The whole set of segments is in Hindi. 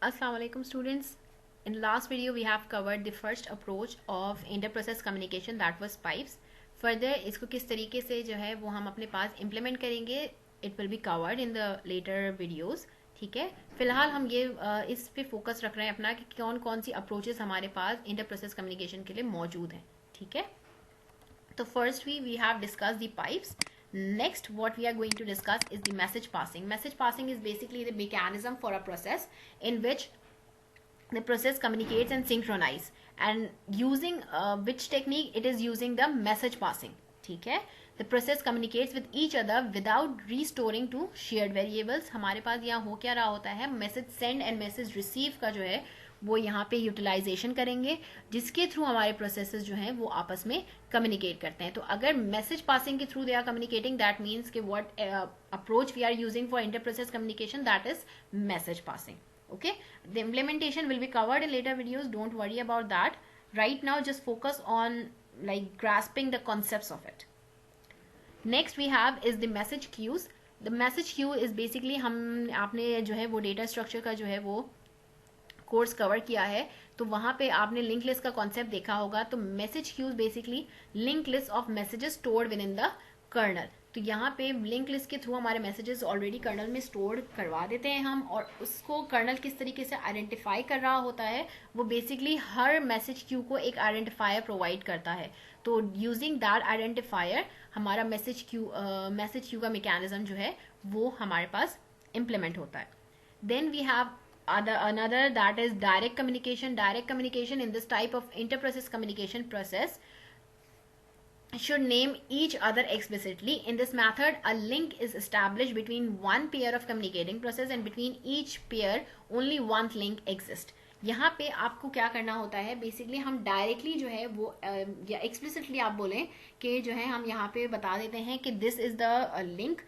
Assalamu alaikum students. In last video we have covered the first approach of inter-process communication, that was pipes. Further इसको किस तरीके से जो है वो हम अपने पास implement करेंगे, it will be covered in the later videos. ठीक है, फिलहाल हम ये इस पे फोकस रख रहे हैं अपना कि कौन कौन सी अप्रोचेस हमारे पास इंटर-प्रोसेस कम्युनिकेशन के लिए मौजूद हैं. ठीक है, तो first we have discussed the pipes. Next, what we are going to discuss is the message passing. Message passing is basically the mechanism for a process in which the process communicates and synchronize, and using which technique it is using the message passing. ठीक है, the process communicates with each other without restoring to shared variables. हमारे पास यहाँ हो क्या रहा होता है, message send and message receive का जो है वो यहाँ पे यूटिलाइजेशन करेंगे, जिसके थ्रू हमारे प्रोसेसेस जो हैं वो आपस में कम्युनिकेट करते हैं. तो अगर मैसेज पासिंग के through they are communicating, that means कि what approach we are using for inter process communication, that is message passing. Okay, the implementation will be covered in later videos, don't worry about that. Right now just focus on like grasping the concepts of it. Next we have is the message queues. The message queue is basically हम आपने जो है वो डेटा स्ट्रक्चर का जो है वो कोर्स कवर किया है, तो वहाँ पे आपने लिंक लिस्ट का कॉन्सेप्ट देखा होगा. तो message queues basically link list of messages stored within the kernel. तो यहाँ पे लिंक लिस्ट के थ्रू हमारे मैसेजेस ऑलरेडी कर्नल में स्टोर करवा देते हैं हम, और उसको कर्नल किस तरीके से आइडेंटिफाई कर रहा होता है, वो बेसिकली हर मैसेज क्यू को एक आइडेंटिफायर प्रोवाइड करता है. तो यूजिंग दैट आइडेंटिफायर हमारा मैसेज क्यू का मैकेनिज्म जो है वो हमारे पास इम्प्लीमेंट होता है. Then we have another, that is direct communication. Direct communication in this type of inter-process communication process should name each other explicitly. In this method, a link is established between one pair of communicating process, and between each pair only one link exists. यहाँ पे आपको क्या करना होता है, बेसिकली हम डायरेक्टली जो है वो या एक्सप्लिसिटली आप बोलें कि जो है हम यहाँ पे बता देते हैं कि this is the link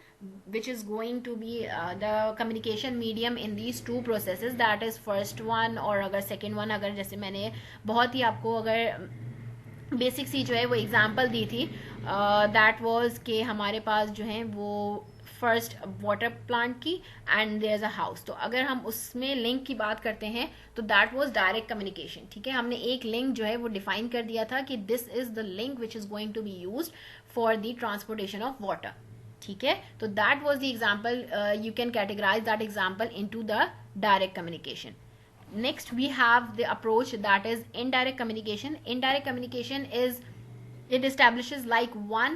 which is going to be the communication medium in these two processes, that is first one, और अगर second one, अगर जैसे मैंने बहुत ही आपको अगर बेसिक सी जो है वो एग्जांपल दी थी, दैट वाज कि हमारे पास जो है वो फर्स्ट वाटर प्लांट की and there is a house. तो अगर हम उसमें लिंक की बात करते हैं तो दैट वाज डायरेक्ट कम्युनिकेशन. ठीक है, हमने एक लिंक जो है वो डिफाइन कर दिया था कि this is the link which is going to be used for the transportation of water. ठीक है, तो that was the example. You can categorize that example into the direct communication. Next we have the approach that is indirect communication. Indirect communication is, it establishes like one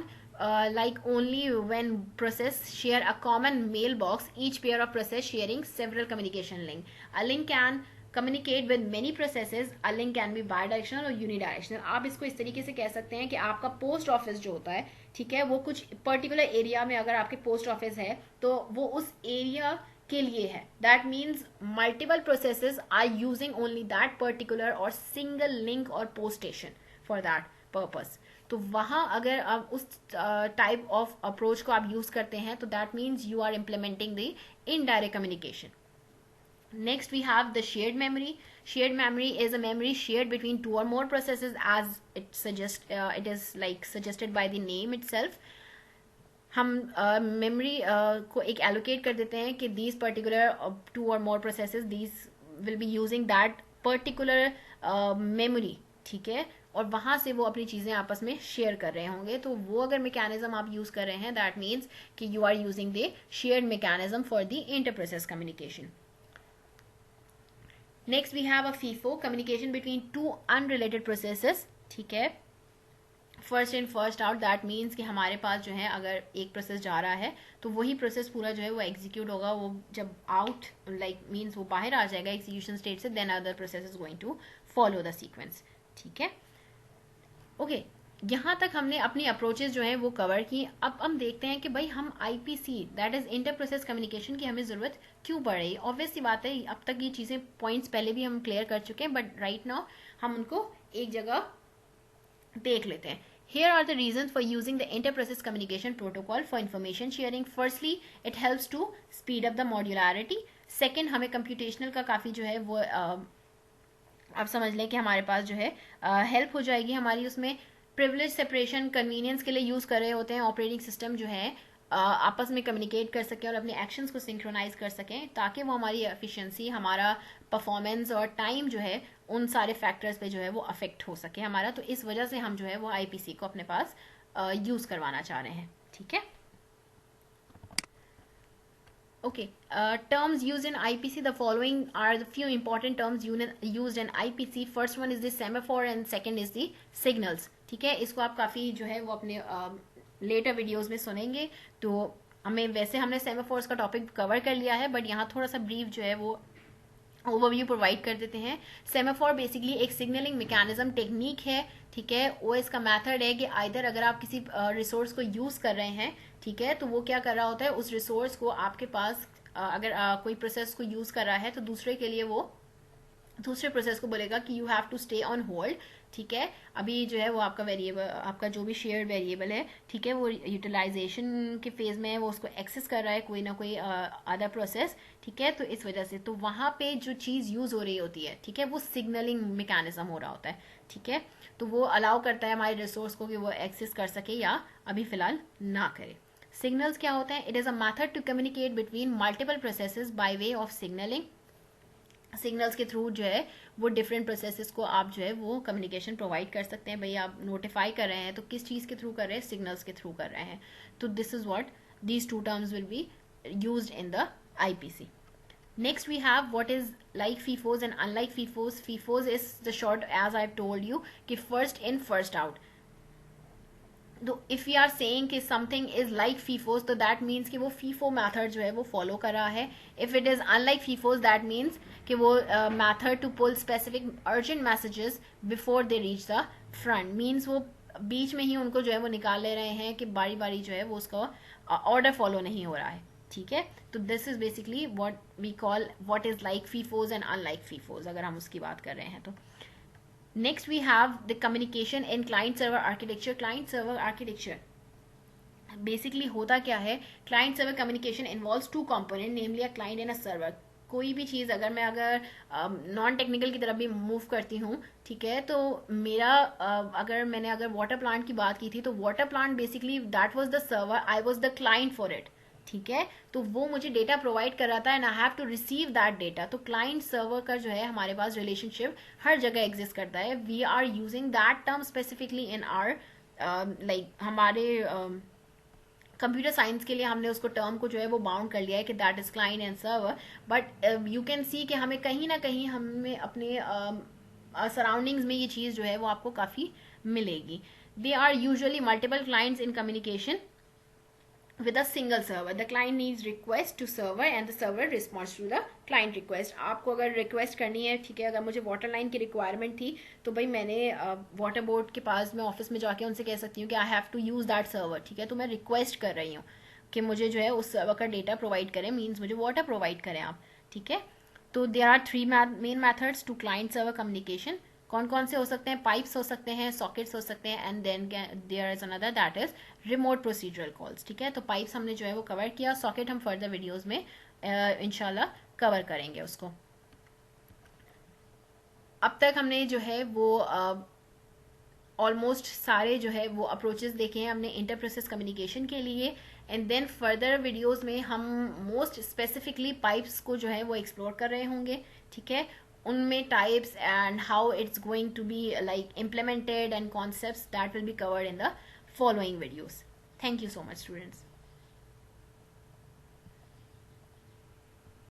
like only when process share a common mailbox, each pair of process sharing several communication link. A link can communicate with many processes. A link can be bidirectional और unidirectional. आप इसको इस तरीके से कह सकते हैं कि आपका पोस्ट ऑफिस जो होता है, ठीक है, वो कुछ पर्टिकुलर एरिया में अगर आपके पोस्ट ऑफिस है तो वो उस एरिया के लिए है. That means multiple processes are using only that particular और सिंगल लिंक और post station for that purpose. तो वहाँ अगर आप उस टाइप ऑफ अप्रोच को आप यूज करते हैं तो that means you are implementing the indirect communication. Next we have the shared memory. Shared memory is a memory shared between two or more processes, as it is like suggested by the name itself. हम मेमोरी को एक एलोकेट कर देते हैं कि these particular two or more processes, these will be using that particular memory. ठीक है, और वहाँ से वो अपनी चीज़ें आपस में शेयर कर रहे होंगे. तो वो अगर मैकेनिज्म आप यूज़ कर रहे हैं, दैट मीन्स कि you are using the shared mechanism for the inter process communication. Next we have a FIFO, communication between two unrelated processes. ठीक है, first in first out. That means कि हमारे पास जो है अगर एक प्रोसेस जा रहा है तो वही प्रोसेस पूरा जो है वो एग्जीक्यूट होगा. वो जब आउट लाइक मीन्स वो बाहर आ जाएगा एग्जीक्यूशन स्टेट से, then other process is going to follow the sequence. ठीक है, ओके, यहाँ तक हमने अपनी अप्रोचेस जो है वो कवर की. अब हम देखते हैं कि भाई हम IPC, that is inter process communication की हमें जरूरत क्यों पड़ रही है. ऑब्वियस सी बात है, अब तक ये चीज़ें पॉइंट्स पहले भी हम क्लियर कर चुके हैं, बट राइट नाउ हम उनको एक जगह देख लेते हैं. Here are the reasons for using the inter-process communication protocol for information sharing. Firstly, it helps to speed up the modularity. Second, हमें computational का काफ़ी जो है वो आप समझ लें कि हमारे पास जो है हेल्प हो जाएगी हमारी उसमें. प्रिविलेज सेपरेशन कन्वीनियंस के लिए यूज़ कर रहे होते हैं ऑपरेटिंग सिस्टम जो है आपस में कम्युनिकेट कर सकें और अपने एक्शंस को सिंक्रोनाइज कर सकें, ताकि वो हमारी एफिशिएंसी, हमारा परफॉर्मेंस और टाइम जो है उन सारे फैक्टर्स पे जो है वो अफेक्ट हो सके हमारा। तो इस वजह से हम जो है वो आईपीसी को अपने पास यूज़ करवाना चाह रहे हैं। ठीक है, okay. Terms used in IPC, the following are the few important terms used in IPC. First one is the semaphore and second is the signals. ठीक है, इसको आप काफ़ी जो है वो अपने लेटर वीडियोस में सुनेंगे। तो हमने सेमाफोर्स का टॉपिक कवर कर लिया है, बट यहाँ थोड़ा सा ब्रीफ जो है वो ओवरव्यू प्रोवाइड कर देते हैं। सेमाफोर बेसिकली एक सिग्नलिंग मैकेनिज्म टेक्निक है। ठीक है, वो इसका मेथड है कि आइदर अगर आप किसी रिसोर्स को यूज़ कर रहे हैं, ठीक है, तो वो क्या कर रहा होता है, उस रिसोर्स को आपके पास अगर कोई प्रोसेस को यूज़ कर रहा है तो दूसरे के लिए वो दूसरे प्रोसेस को बोलेगा कि you have to stay on hold. ठीक है, अभी जो है वो आपका वेरिएबल, आपका जो भी शेयर्ड वेरिएबल है, ठीक है, वो यूटिलाइजेशन के फेज में है, वो उसको एक्सेस कर रहा है कोई ना कोई अदर प्रोसेस। ठीक है, तो इस वजह से तो वहाँ पे जो चीज़ यूज़ हो रही होती है, ठीक है, वो सिग्नलिंग मैकेनिज्म हो रहा होता है। ठीक है, तो वो अलाउ करता है हमारे रिसोर्स को कि वो एक्सेस कर सके या अभी फिलहाल ना करे। सिग्नल्स क्या होता है? It is a method to communicate between multiple processes by way of signalling. Signals के थ्रू जो है वो डिफरेंट प्रोसेसेस को आप जो है वो कम्युनिकेशन प्रोवाइड कर सकते हैं। भाई आप नोटिफाई कर रहे हैं तो किस चीज़ के थ्रू कर रहे हैं? सिग्नल्स के थ्रू कर रहे हैं। तो this is what these two terms will be used in the IPC. Next we have what is like FIFOs and unlike FIFOs. FIFOs is the short, as I've told you, कि first in first out. तो if we are saying कि something is like FIFOs, तो that means कि वो FIFO method जो है वो follow कर रहा है. If it is unlike FIFOs, that means कि वो method to pull specific urgent messages before they reach the front. Means वो बीच में ही उनको जो है वो निकाल ले रहे हैं कि बारी बारी जो है वो उसका order follow नहीं हो रहा है. ठीक है, तो this is basically what we call what is like FIFOs and unlike FIFOs, अगर हम उसकी बात कर रहे हैं तो। Next we have the communication in client server architecture. Client server architecture basically होता क्या है? Client server communication involves two component, namely a client and a server. कोई भी चीज़ अगर मैं नॉन टेक्निकल की तरफ भी मूव करती हूँ, ठीक है, तो मेरा अगर वाटर प्लांट की बात की थी, तो water plant basically that was the server, I was the client for it. ठीक है, तो वो मुझे डेटा प्रोवाइड कर रहा था and I have to receive that data. तो क्लाइंट सर्वर का जो है हमारे पास रिलेशनशिप हर जगह एग्जिस्ट करता है। We are using that term specifically in our हमारे कंप्यूटर साइंस के लिए हमने उसको टर्म को जो है वो बाउंड कर लिया है कि that is client and server. But you can see कि हमें कहीं ना कहीं हमें अपने सराउंडिंग्स में ये चीज़ जो है वो आपको काफ़ी मिलेगी। They are usually multiple clients in communication with a single server. The client needs request to server and the server responds to the client request. आपको अगर रिक्वेस्ट करनी है, ठीक है, अगर मुझे वाटर लाइन की रिक्वायरमेंट थी तो भाई मैंने वाटर बोर्ड के पास मैं ऑफिस में जाके उनसे कह सकती हूँ कि I have to use that server. ठीक है, तो मैं रिक्वेस्ट कर रही हूँ कि मुझे जो है उस सर्वर का डेटा प्रोवाइड करें, मीन्स मुझे वाटर प्रोवाइड करें आप। ठीक है, तो there are 3 main methods to client server communication. कौन कौन से हो सकते हैं? पाइप्स हो सकते हैं, सॉकेट्स हो सकते हैं, and then there is another that is remote procedural calls. ठीक है, तो पाइप्स हमने जो है वो कवर किया, सॉकेट हम फर्दर वीडियोस में इंशाल्लाह कवर करेंगे उसको। अब तक हमने जो है वो ऑलमोस्ट सारे जो है वो अप्रोचेस देखे हैं हमने इंटर प्रोसेस कम्युनिकेशन के लिए, एंड देन फर्दर वीडियोस में हम मोस्ट स्पेसिफिकली पाइप्स को जो है वो एक्सप्लोर कर रहे होंगे। ठीक है, उनमें types and how it's going to be like implemented and concepts that will be covered in the following videos. Thank you so much, students.